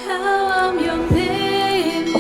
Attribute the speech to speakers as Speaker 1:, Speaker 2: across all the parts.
Speaker 1: how I'm your muse,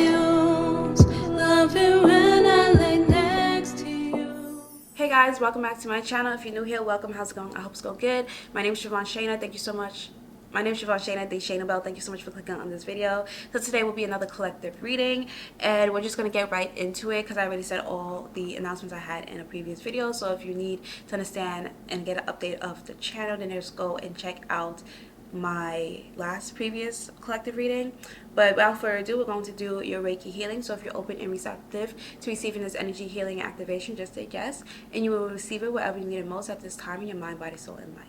Speaker 1: loving when I lay next to you. Hey guys, welcome back to my channel. If you're new here, welcome. How's it going? I hope it's going good. My name is Siobhan Shayna. Thank you so much. My name is Siobhan Shayna, theshanabelle. Thank you so much for clicking on this video. So today will be another collective reading, and we're just going to get right into it because I already said all the announcements I had in a previous video. So if you need to understand and get an update of the channel, then just go and check out my last previous collective reading. But without further ado, we're going to do your Reiki healing. So if you're open and receptive to receiving this energy healing activation, just say yes, and you will receive it wherever you need it most at this time in your mind, body, soul, and life.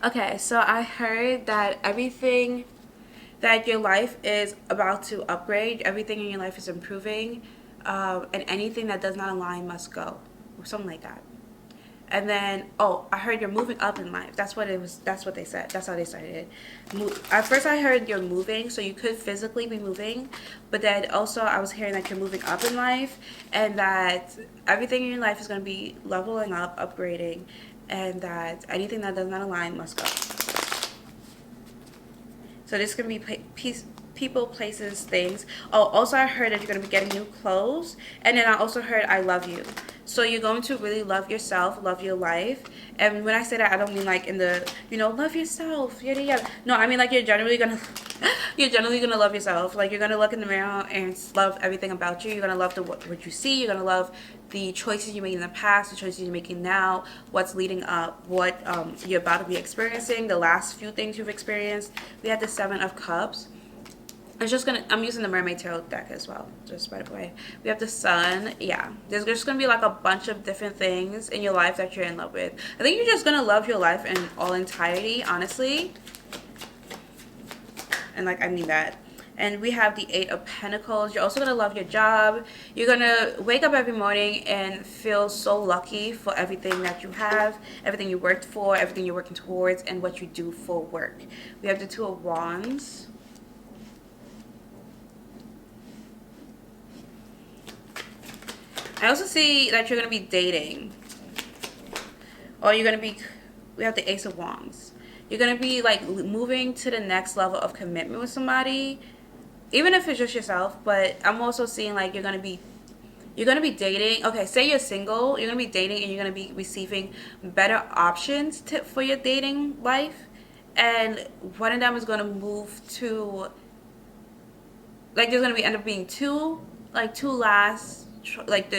Speaker 1: Okay, so I heard that everything that your life is about to upgrade, everything in your life is improving, and anything that does not align must go, or something like that. And then, oh, I heard you're moving up in life. That's what it was. That's what they said. That's how they started it. At first, I heard you're moving, so you could physically be moving, but then also I was hearing that you're moving up in life, and that everything in your life is going to be leveling up, upgrading, and that anything that does not align must go. So this can be people, places, things. Oh, also I heard that you're going to be getting new clothes, and then I also heard I love you. So you're going to really love yourself, love your life. And when I say that, I don't mean like in the, love yourself, yada yada. No, I mean like you're generally gonna love yourself. Like you're gonna look in the mirror and love everything about you. You're gonna love what you see. You're gonna love the choices you made in the past, the choices you're making now, what's leading up, what you're about to be experiencing, the last few things you've experienced. We had the 7 of Cups. I'm using the Mermaid Tarot deck as well, just by the way. We have the Sun. Yeah, there's just gonna be like a bunch of different things in your life that you're in love with. I think you're just gonna love your life in all entirety, honestly. And like, I mean that. And we have the 8 of Pentacles. You're also gonna love your job. You're gonna wake up every morning and feel so lucky for everything that you have, everything you worked for, everything you're working towards, and what you do for work. We have the 2 of Wands. I also see that you're going to be dating. Or you're going to be... We have the Ace of Wands. You're going to be like moving to the next level of commitment with somebody. Even if it's just yourself. But I'm also seeing like you're going to be dating. Okay, say you're single. You're going to be dating and you're going to be receiving better options for your dating life. And one of them is going to move to... Like there's going to be end up being two last... Like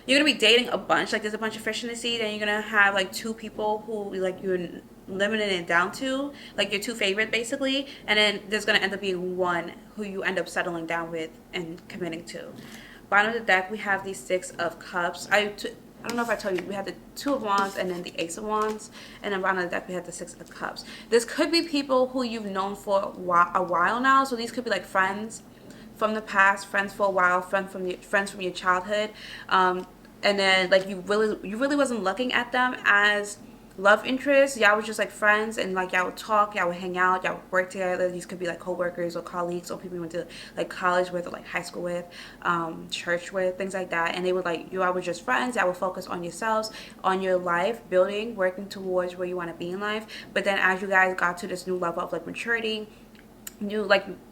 Speaker 1: you're gonna be dating a bunch, like there's a bunch of fish in the sea, then you're gonna have like 2 people who like you're limiting it down to, like your 2 favorite basically, and then there's gonna end up being one who you end up settling down with and committing to. Bottom of the deck we have the 6 of Cups. I don't know if I told you, we had the 2 of Wands and then the Ace of Wands, and then bottom of the deck we had the 6 of Cups. This could be people who you've known for a while now, so these could be like friends from the past, friends for a while, friends from your childhood, and then like you really wasn't looking at them as love interests. Y'all was just like friends, and like y'all would talk, y'all would hang out, y'all would work together. These could be like co-workers or colleagues or people you went to like college with or like high school with, church with, things like that. And they would like, you all were just friends. Y'all would focus on yourselves, on your life, building, working towards where you want to be in life. But then as you guys got to this new level of like maturity,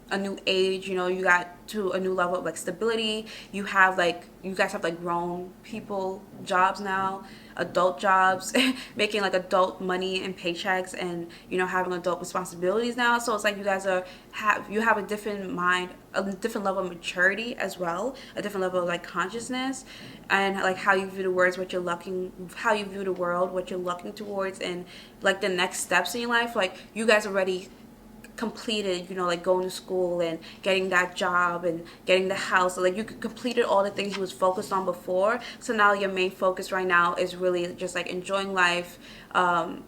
Speaker 1: a new age, you got to a new level of like stability. You guys have like grown people jobs now, adult jobs, making like adult money and paychecks, and having adult responsibilities now. So it's like you guys have a different mind, a different level of maturity as well, a different level of like consciousness, and like how you view the words, how you view the world, what you're looking towards, and like the next steps in your life. Like you guys already completed, like going to school and getting that job and getting the house. So like you completed all the things you was focused on before. So now your main focus right now is really just like enjoying life,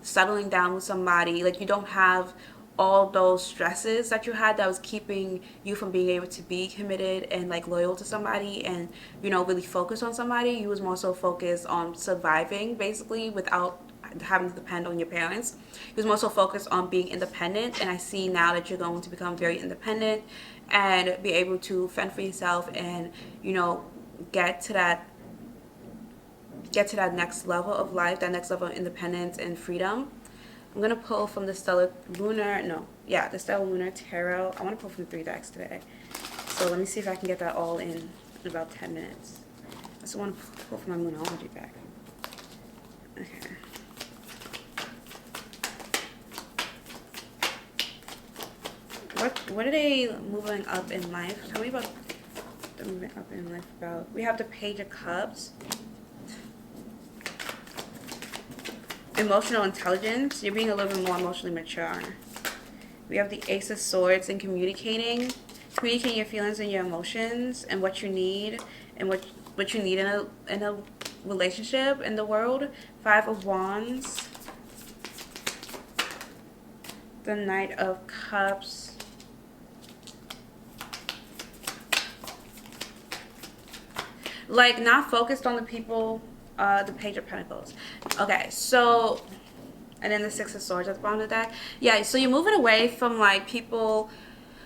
Speaker 1: settling down with somebody. Like you don't have all those stresses that you had that was keeping you from being able to be committed and like loyal to somebody and, you know, really focus on somebody. You was more so focused on surviving basically without having to depend on your parents. He was more so focused on being independent, and I see now that you're going to become very independent and be able to fend for yourself and, you know, get to that next level of life, that next level of independence and freedom. I'm gonna pull from the Stellar Lunar, the Stellar Lunar Tarot. I want to pull from 3 decks today, so let me see if I can get that all in about 10 minutes. I just want to pull from my Moonology deck. Okay. What are they moving up in life? Tell me about the moving up in life about. We have the Page of Cups. Emotional intelligence. You're being a little bit more emotionally mature. We have the Ace of Swords and communicating your feelings and your emotions and what you need and what you need in a relationship in the world. 5 of Wands. The Knight of Cups. Like, not focused on the people. The Page of Pentacles. Okay, so, and then the 6 of Swords at the bottom of the deck. Yeah, so you're moving away from like people.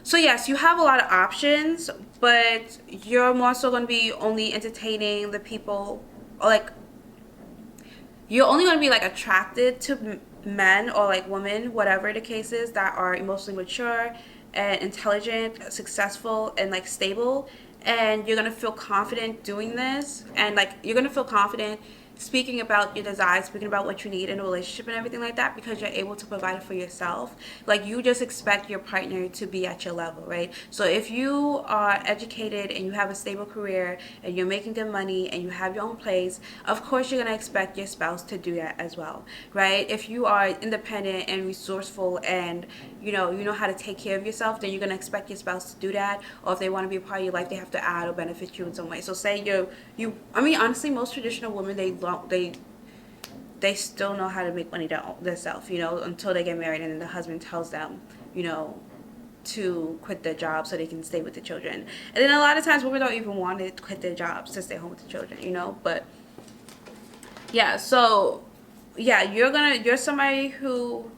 Speaker 1: So yes, you have a lot of options, but you're more so going to be only entertaining the people, or like, you're only going to be like attracted to men or like women, whatever the case is, that are emotionally mature and intelligent, successful, and like stable. And you're going to feel confident doing this, and like you're going to feel confident speaking about your desires, speaking about what you need in a relationship and everything like that, because you're able to provide it for yourself. Like, you just expect your partner to be at your level, right? So if you are educated and you have a stable career and you're making good money and you have your own place, of course you're going to expect your spouse to do that as well, right? If you are independent and resourceful and you know how to take care of yourself, then you're going to expect your spouse to do that. Or if they want to be a part of your life, they have to add or benefit you in some way. So say I mean, honestly, most traditional women, they still know how to make money themselves, you know, until they get married, and then the husband tells them, you know, to quit their job so they can stay with the children. And then a lot of times women don't even want to quit their jobs to stay home with the children, you know. But yeah, so yeah, you're somebody who,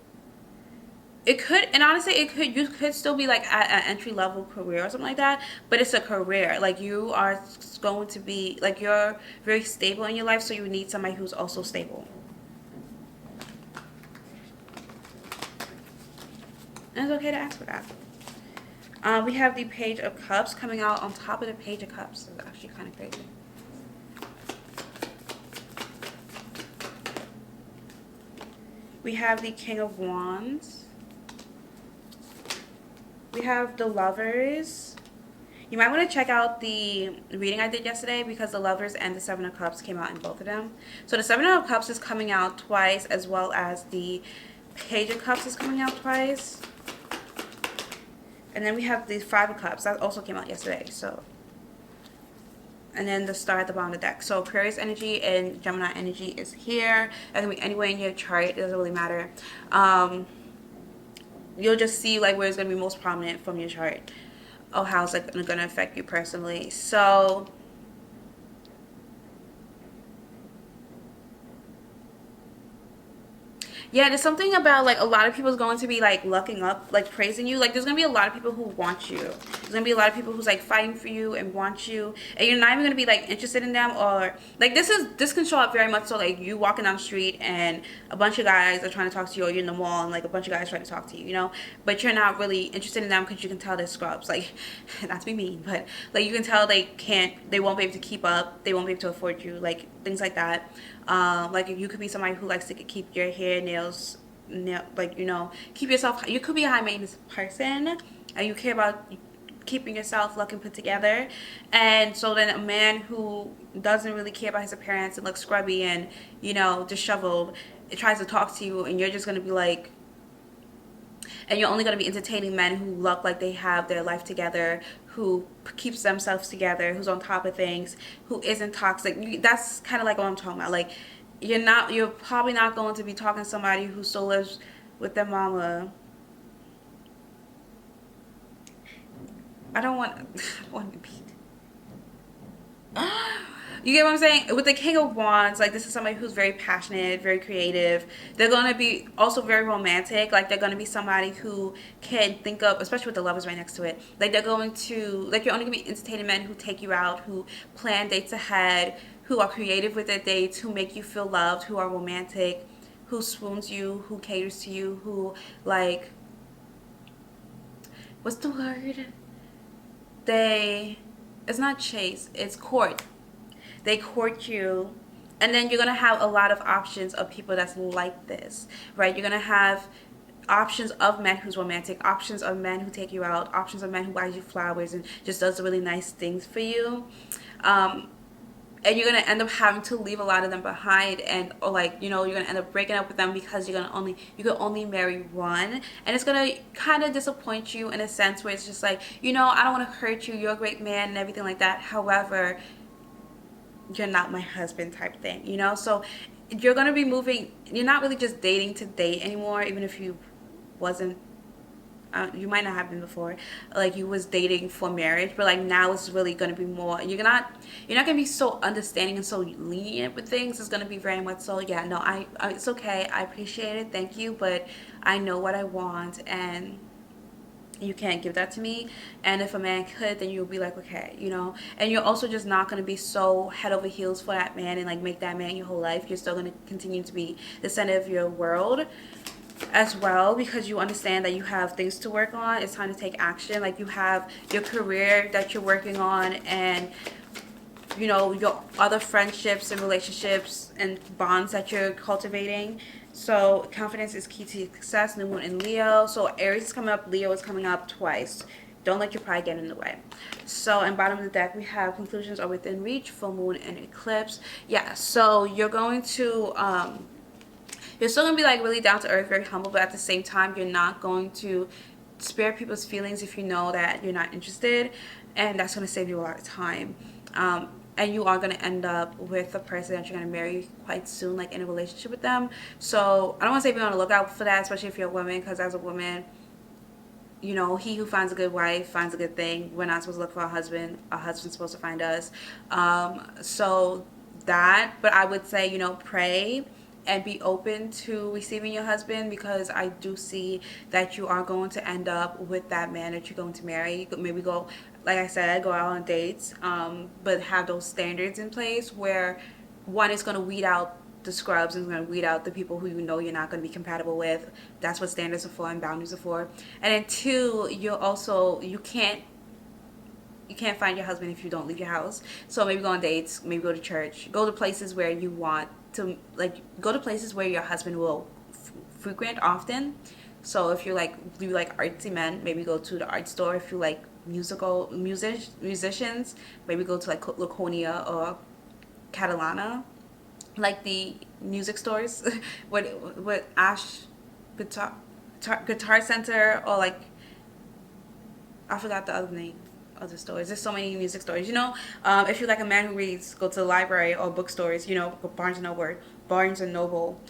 Speaker 1: it could, and honestly, you could still be like at an entry level career or something like that, but it's a career. Like, you are going to be like, you're very stable in your life, so you need somebody who's also stable. And it's okay to ask for that. We have the Page of Cups coming out on top of the Page of Cups. It's actually kind of crazy. We have the King of Wands. We have the Lovers. You might want to check out the reading I did yesterday, because the Lovers and the 7 of Cups came out in both of them. So the 7 of Cups is coming out twice, as well as the Page of Cups is coming out twice. And then we have the 5 of Cups. That also came out yesterday. So, and then the Star at the bottom of the deck. So Aquarius energy and Gemini energy is here. That can be anywhere in your chart. It doesn't really matter. You'll just see like where it's going to be most prominent from your chart. Oh, how's it going to affect you personally. So yeah, there's something about like a lot of people's going to be like looking up, like praising you. Like, there's gonna be a lot of people who want you. There's gonna be a lot of people who's like fighting for you and want you, and you're not even gonna be like interested in them. Or like, this can show up very much so like you walking down the street and a bunch of guys are trying to talk to you, or you're in the mall and like a bunch of guys trying to talk to you, you know, but you're not really interested in them because you can tell they're scrubs. Like, not to be mean, but like you can tell they won't be able to keep up, they won't be able to afford you, like things like that. Like, you could be somebody who likes to keep your hair, nails, like, you know, keep yourself. You could be a high maintenance person, and you care about keeping yourself looking put together. And so then a man who doesn't really care about his appearance and looks scrubby and, you know, disheveled, it tries to talk to you, and you're just gonna be like, and you're only going to be entertaining men who look like they have their life together, who keeps themselves together, who's on top of things, who isn't toxic. That's kind of like what I'm talking about. Like, you're probably not going to be talking to somebody who still lives with their mama I don't want to be beat. You get what I'm saying? With the King of Wands, like, this is somebody who's very passionate, very creative. They're going to be also very romantic. Like, they're going to be somebody who can think of, especially with the lovers right next to it, like, they're going to, like, you're only going to be entertaining men who take you out, who plan dates ahead, who are creative with their dates, who make you feel loved, who are romantic, who swoons you, who caters to you, who, like, what's the word? It's not chase, it's court. They court you, and then you're going to have a lot of options of people that's like this, right? You're going to have options of men who's romantic, options of men who take you out, options of men who buys you flowers and just does really nice things for you. And you're going to end up having to leave a lot of them behind, and, or, like, you know, you're going to end up breaking up with them because you can only marry one, and it's going to kind of disappoint you in a sense where it's just like, you know, I don't want to hurt you, you're a great man and everything like that. However, you're not my husband type thing, you know? So you're going to be moving, you're not really just dating to date anymore, even if you wasn't, you might not have been before, like, you was dating for marriage, but, like, now it's really going to be more, you're not going to be so understanding and so lenient with things. It's going to be very much so, yeah, no, it's okay, I appreciate it, thank you, but I know what I want, and you can't give that to me. And if a man could, then you'll be like, okay, you know. And you're also just not going to be so head over heels for that man and, like, make that man your whole life. You're still going to continue to be the center of your world as well, because you understand that you have things to work on. It's time to take action. Like, you have your career that you're working on, and, you know, your other friendships and relationships and bonds that you're cultivating. So confidence is key to success. New moon in Leo. So Aries is coming up, Leo is coming up twice. Don't let your pride get in the way. So in bottom of the deck, we have conclusions are within reach, full moon and eclipse. Yeah, so you're going to, you're still going to be, like, really down to earth, very humble, but at the same time, you're not going to spare people's feelings if you know that you're not interested, and that's going to save you a lot of time. And you are going to end up with a person that you're going to marry quite soon, like, in a relationship with them. So I don't want to say be on the lookout for that, especially if you're a woman, because as a woman, you know, he who finds a good wife finds a good thing. We're not supposed to look for a husband. A husband's supposed to find us. So that, but I would say, you know, pray and be open to receiving your husband, because I do see that you are going to end up with that man that you're going to marry. Maybe go, like I said, go out on dates, but have those standards in place where one is going to weed out the scrubs and is going to weed out the people who you know you're not going to be compatible with. That's what standards are for and boundaries are for. And then two, you can't find your husband if you don't leave your house. So maybe go on dates, maybe go to church, go to places where you want to, like, go to places where your husband will frequent often. So if you like artsy men, maybe go to the art store. If you like musicians, maybe go to, like, Laconia or Catalana, like the music stores. what Ash Guitar Center, or, like, I forgot the other name of the stores. There's so many music stores, you know. If you're like a man who reads, go to the library or bookstores, you know, Barnes and Noble,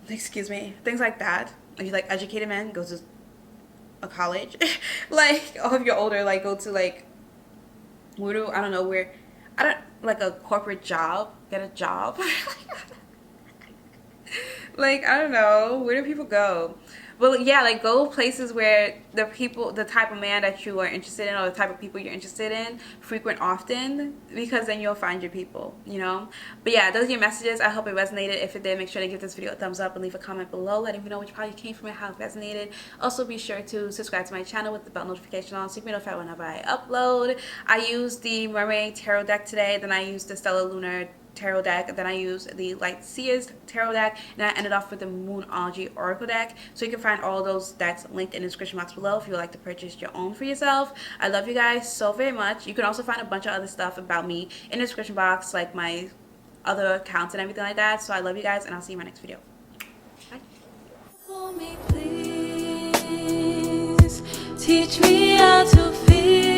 Speaker 1: excuse me, things like that. If you like educated men, go to a college. Like, or if you're older, like, go to, like, like a corporate job, get a job. Like, I don't know, where do people go? Well, yeah, like, go places where the type of man that you are interested in, or the type of people you're interested in, frequent often, because then you'll find your people, you know? But yeah, those are your messages. I hope it resonated. If it did, make sure to give this video a thumbs up and leave a comment below, letting me know which part you came from and how it resonated. Also, be sure to subscribe to my channel with the bell notification on so you can be notified whenever I upload. I used the Mermaid Tarot deck today, then I used the Stellar Lunar Tarot deck, then I used the Light Seers Tarot deck, and I ended off with the Moonology Oracle deck. So you can find all those decks linked in the description box below if you would like to purchase your own for yourself. I love you guys so very much. You can also find a bunch of other stuff about me in the description box, like my other accounts and everything like that. So I love you guys, and I'll see you in my next video. Bye. For me, please, teach me how to feel.